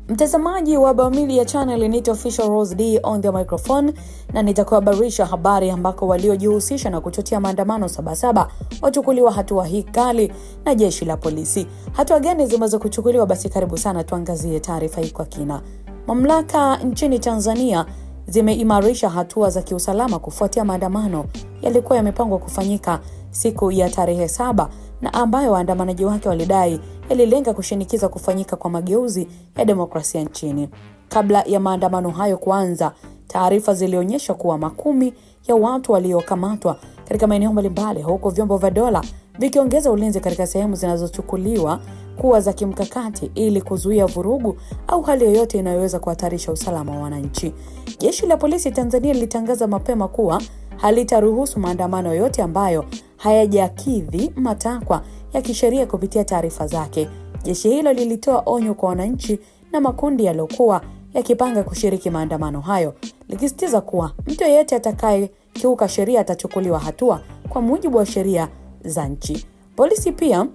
Mtazamaji wa Baumedia Channel, ni Official Rose D on the microphone, na nitakuhabarisha habari ambako waliojihusisha na kuchochea maandamano Sabasaba wachukuliwa hatua hii kali na jeshi la polisi. Hatua gani zimeweza kuchukuliwa? Basi karibu sana tuangazie taarifa hii kwa kina. Mamlaka nchini Tanzania zimeimarisha hatua za kiusalama kufuatia maandamano yalikuwa yamepangwa kufanyika siku ya tarehe 7 na ambayo waandamanaji wake walidai yalilenga kushinikiza kufanyika kwa mageuzi ya demokrasia nchini. Kabla ya maandamano hayo kuanza, taarifa zilionyesha kuwa makumi ya watu waliokamatwa katika maeneo mbalimbali, huko vyombo vya dola vikiongeza ulinzi katika sehemu zinazochukuliwa kuwa za kimkakati ili kuzuia vurugu au hali yoyote inayoweza kuhatarisha usalama wa wananchi. Jeshi la polisi Tanzania lilitangaza mapema kuwa halitaruhusu maandamano yote ambayo hayajakidhi matakwa ya kisheria. Kupitia taarifa zake, jeshi hilo lilitoa onyo kwa wananchi na makundi yaliyokuwa yakipanga kushiriki maandamano hayo, likisisitiza kuwa mtu yeyote atakayekiuka sheria atachukuliwa hatua kwa mujibu wa sheria za nchi. Polisi pia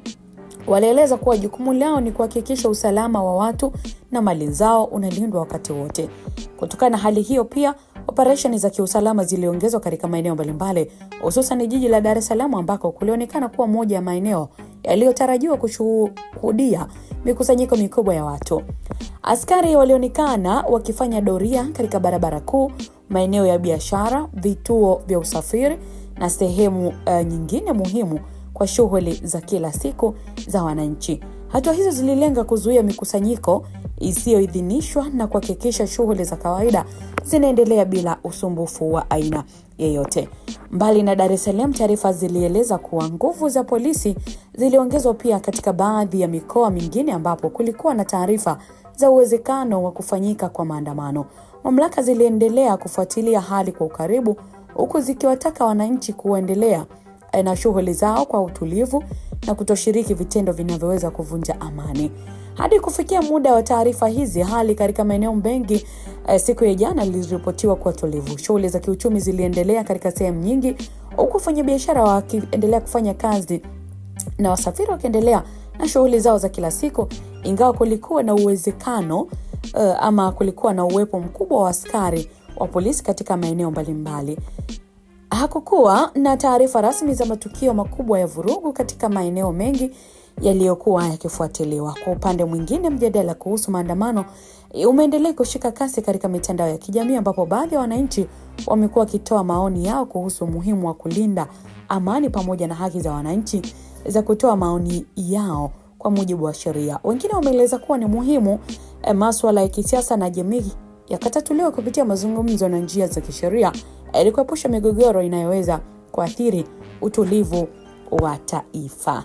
walieleza kuwa jukumu lao ni kuhakikisha usalama wa watu na mali zao unalindwa wakati wote. Kutokana na hali hiyo, pia operesheni za kiusalama ziliongezwa katika maeneo mbalimbali, hususan jiji la Dar es Salaam ambako kulionekana kuwa moja ya maeneo yaliyotarajiwa kushuhudia mikusanyiko mikubwa ya watu. Askari walionekana wakifanya doria katika barabara kuu, maeneo ya biashara, vituo vya usafiri na sehemu nyingine muhimu kwa shughuli za kila siku za wananchi. Hatua hizo zililenga kuzuia mikusanyiko isiyoidhinishwa na kuhakikisha shughuli za kawaida zinaendelea bila usumbufu wa aina yoyote. Mbali na Dar es Salaam, taarifa zilieleza kuwa nguvu za polisi ziliongezwa pia katika baadhi ya mikoa mingine ambapo kulikuwa na taarifa za uwezekano wa kufanyika kwa maandamano. Mamlaka ziliendelea kufuatilia hali kwa ukaribu, huku zikiwataka wananchi kuendelea na shughuli zao kwa utulivu na kutoshiriki vitendo vinavyoweza kuvunja amani. Hadi kufikia muda wa taarifa hizi, hali katika maeneo mengi siku ya jana iliripotiwa kuwa tulivu. Shughuli za kiuchumi ziliendelea katika sehemu nyingi, huku wafanyabiashara wakiendelea kufanya kazi na wasafiri wakiendelea na shughuli zao za kila siku, ingawa kulikuwa na uwezekano kulikuwa na uwepo mkubwa wa askari wa polisi katika maeneo mbalimbali. Hakukuwa na taarifa rasmi za matukio makubwa ya vurugu katika maeneo mengi yaliyokuwa yakifuatiliwa. Kwa upande mwingine, mjadala kuhusu maandamano umeendelea kushika kasi katika mitandao ya kijamii ambapo baadhi ya wananchi wamekuwa wakitoa maoni yao kuhusu umuhimu wa kulinda amani pamoja na haki za wananchi za kutoa maoni yao kwa mujibu wa sheria. Wengine wameeleza kuwa ni muhimu masuala ya kisiasa na jamii yakatatuliwa kupitia mazungumzo na njia za kisheria ili kuepusha migogoro inayoweza kuathiri utulivu wa taifa.